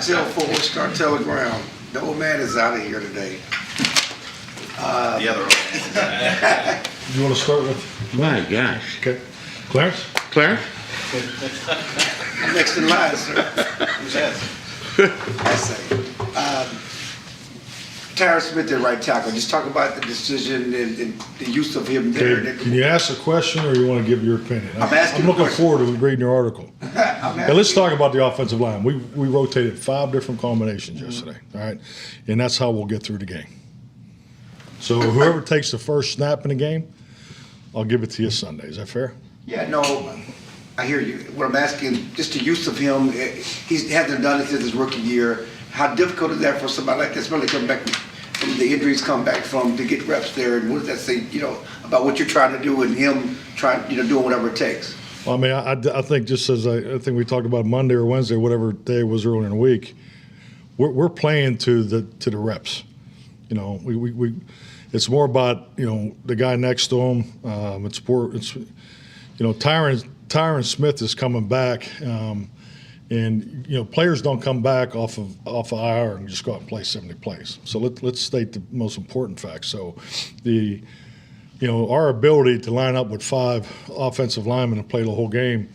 Cartel Force, Cartel Ground. The old man is out of here today. The other old man. You want to start with? My gosh. Okay. Clarence? Clarence? I'm next in line, sir. Who's that? I say. Tyron Smith at right tackle. Just talk about the decision and the use of him there. Okay. Can you ask a question or you want to give your opinion? I'm asking I'm looking a question. forward to reading your article. Now, let's talk about the offensive line. We rotated 5 different combinations yesterday, all right? And that's how we'll get through the game. So whoever takes the first snap in the game, I'll give it to you Sunday. Is that fair? Yeah, no, I hear you. What I'm asking, just the use of him, he hasn't done it since his rookie year. How difficult is that for somebody like this, really coming back from the injuries come back from, to get reps there? And what does that say, about what you're trying to do and him trying, doing whatever it takes? Well, I mean, I think just as I think we talked about Monday or Wednesday, whatever day it was earlier in the week, we're playing to the reps. It's more about the guy next to him. Tyron Smith is coming back, and players don't come back off of IR and just go out and play 70 plays. So let's state the most important facts. So our ability to line up with 5 offensive linemen and play the whole game,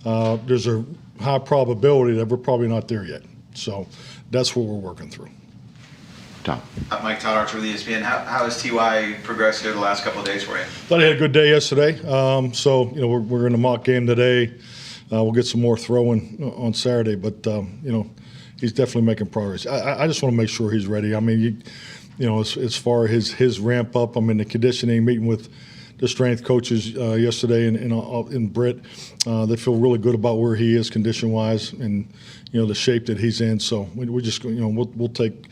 there's a high probability that we're probably not there yet. So that's what we're working through. Tom. Mike Todd Archer with ESPN. How has TY progressed here the last couple of days for you? Thought he had a good day yesterday. We're in the mock game today. We'll get some more throwing on Saturday, but he's definitely making progress. I just want to make sure he's ready. I mean, as far as his ramp up, the conditioning, meeting with the strength coaches yesterday in Britt, they feel really good about where he is condition-wise and the shape that he's in. So we just we'll take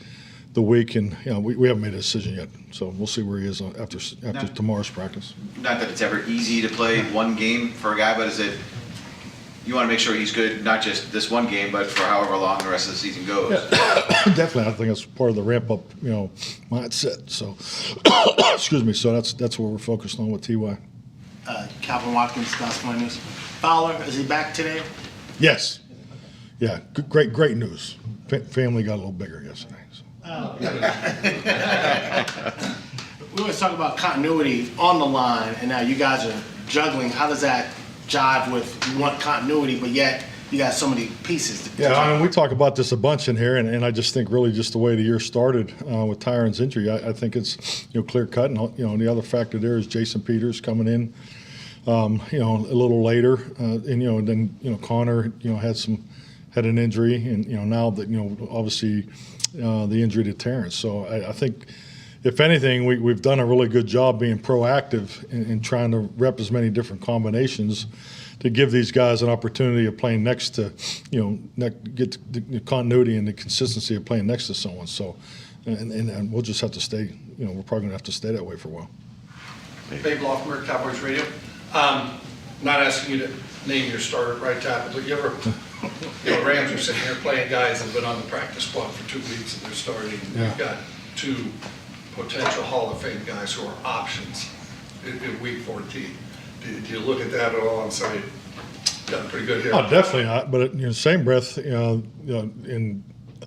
the week, and we haven't made a decision yet, so we'll see where he is after tomorrow's practice. Not that it's ever easy to play one game for a guy, but is it you want to make sure he's good, not just this one game, but for however long the rest of the season goes? Yeah. Definitely, I think that's part of the ramp up, mindset. So, excuse me. So that's what we're focused on with TY. Calvin Watkins, Gus Flanders. Fowler, is he back today? Yes. Yeah. Great news. Family got a little bigger yesterday. So. We always talk about continuity on the line, and now you guys are juggling. How does that jive with you want continuity, but yet you got so many pieces? We talk about this a bunch in here, and I just think really just the way the year started with Tyron's injury, I think it's clear cut. And the other factor there is Jason Peters coming in, a little later, and then Connor had an injury, and now that obviously the injury to Terrence. So I think, if anything, we've done a really good job being proactive in trying to rep as many different combinations to give these guys an opportunity of playing next to, get the continuity and the consistency of playing next to someone. So, and we'll just have to stay, we're probably going to have to stay that way for a while. Babe Loffmer, Cowboys Radio. Not asking you to name your starter at right tackle, but you ever, Rams are sitting here playing guys that have been on the practice squad for 2 weeks and they're starting. Yeah. You've got 2 potential Hall of Fame guys who are options in week 14. Do you look at that at all and say, got pretty good here? Oh, definitely not. But in the same breath,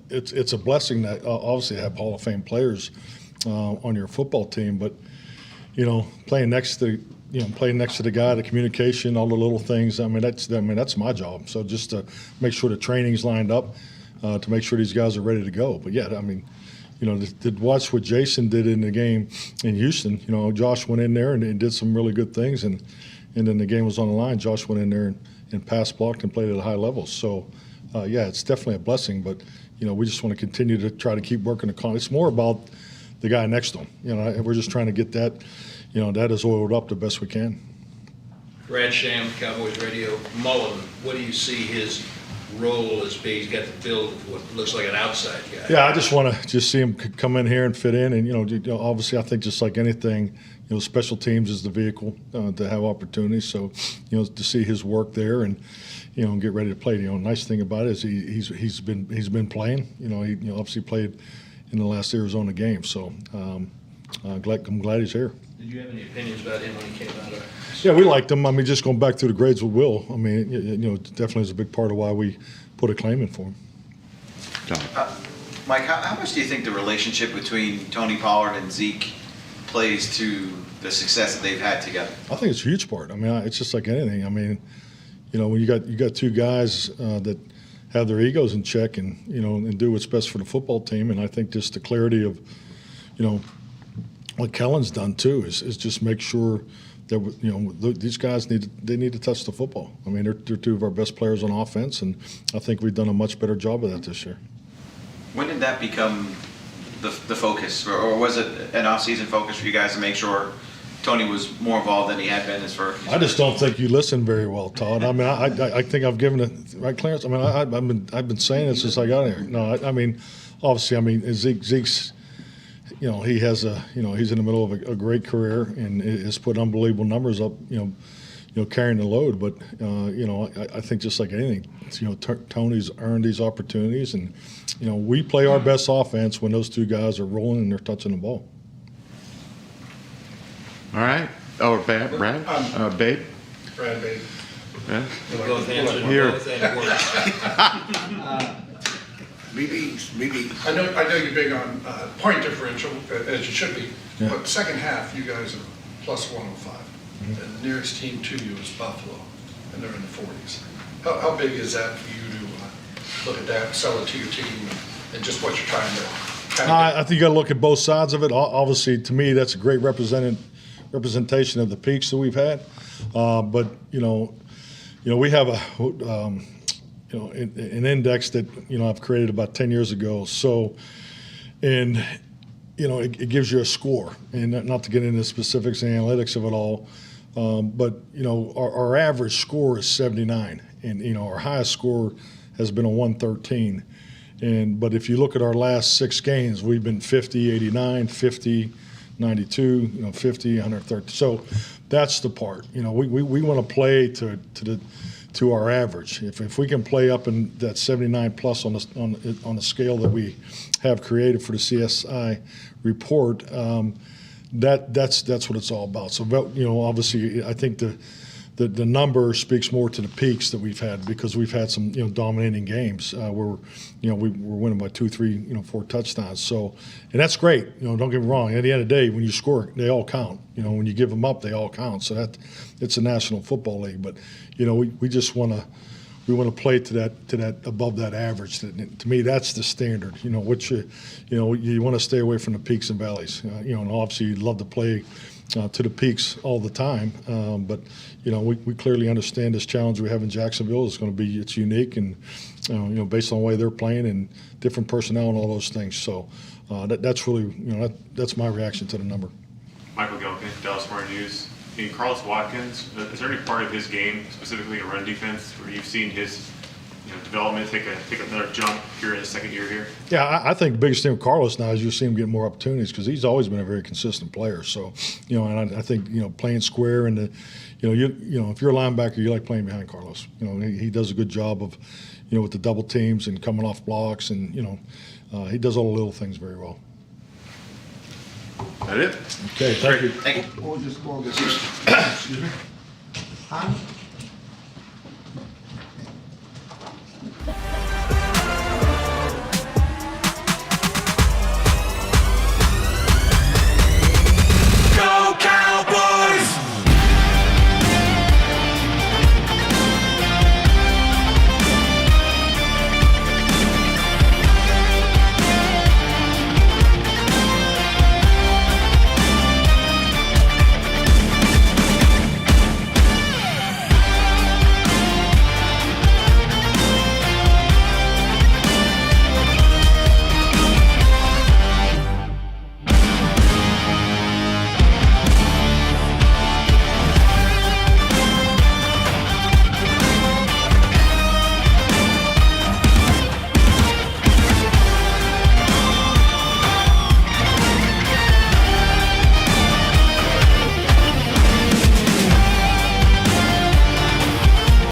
it's a blessing that obviously have Hall of Fame players on your football team. But playing next to the guy, the communication, all the little things. That's my job. So just to make sure the training's lined up, to make sure these guys are ready to go. But yeah, to watch what Jason did in the game in Houston. Josh went in there and did some really good things, and then the game was on the line. Josh went in there and pass blocked and played at a high level. So yeah, it's definitely a blessing. But we just want to continue to try to keep working the con. It's more about the guy next to him. We're just trying to get that. That is oiled up the best we can. Brad Sham, Cowboys Radio. Mullen, what do you see his role as being? He's got to build what looks like an outside guy. Yeah, I just want to see him come in here and fit in. And, obviously I think just like anything, special teams is the vehicle to have opportunities. So, to see his work there and, get ready to play. Nice thing about it is he's been playing. He obviously played in the last Arizona game. So I'm glad he's here. Did you have any opinions about him when he came out of? Yeah, we liked him. Just going back through the grades with Will, definitely is a big part of why we put a claim in for him. Tom. Mike, how much do you think the relationship between Tony Pollard and Zeke plays to the success that they've had together? I think it's a huge part. I mean, it's just like anything. I mean, when you got two guys that have their egos in check and and do what's best for the football team, and I think just the clarity of what Kellen's done too is just make sure that these guys need to touch the football. I mean, they're two of our best players on offense, and I think we've done a much better job of that this year. When did that become the focus, or was it an off-season focus for you guys to make sure Tony was more involved than he had been as far? I just don't think you listen very well, Todd. I mean, I think I've given it right, Clarence. I mean, I've been saying it since I got here. No, I mean, obviously, I mean Zeke's, he has he's in the middle of a great career and has put unbelievable numbers up, carrying the load. But I think just like anything, Tony's earned these opportunities, and we play our best offense when those two guys are rolling and they're touching the ball. All right. Oh, Brad? Babe? Brad, babe. Yeah. We both answered Here. both and worked. BB. I know you're big on point differential, as you should be, Yeah. but second half, you guys are plus 105. And the nearest team to you is Buffalo, and they're in the 40s. How big is that for you to look at that, sell it to your team, and just what you're trying to kind of I think you got to look at both sides of it. Obviously, to me, that's a great representation of the peaks that we've had. But we have an index that I've created about 10 years ago. So, and it gives you a score, and not to get into the specifics and analytics of it all, but our average score is 79, and our highest score has been a 113. But if you look at our last 6 games, we've been 50, 89, 50, 92, 50, 130. So that's the part. We want to play to our average. If we can play up in that 79 plus on the scale that we have created for the CSI report, that's what it's all about. So obviously, I think the number speaks more to the peaks that we've had, because we've had some dominating games where we're winning by 2, 3, 4 touchdowns. So, and that's great. Don't get me wrong. At the end of the day, when you score, they all count. When you give them up, they all count. So it's a National Football League. But we just want to play to that above that average. To me, that's the standard. Which you want to stay away from the peaks and valleys. And obviously you'd love to play to the peaks all the time. But we clearly understand this challenge we have in Jacksonville is going to be, it's unique, and based on the way they're playing and different personnel and all those things. So that's really that's my reaction to the number. Michael Gelkin, Dallas Morning News. In Carlos Watkins, is there any part of his game, specifically in run defense, where you've seen his development take another jump here in his second year here? Yeah, I think the biggest thing with Carlos now is you'll see him get more opportunities, because he's always been a very consistent player. So, and I think playing square and if you're a linebacker, you like playing behind Carlos. He does a good job of with the double teams and coming off blocks, and he does all the little things very well. That it? Okay, thank you. Thank you. What was your score against Houston? Excuse me? Huh?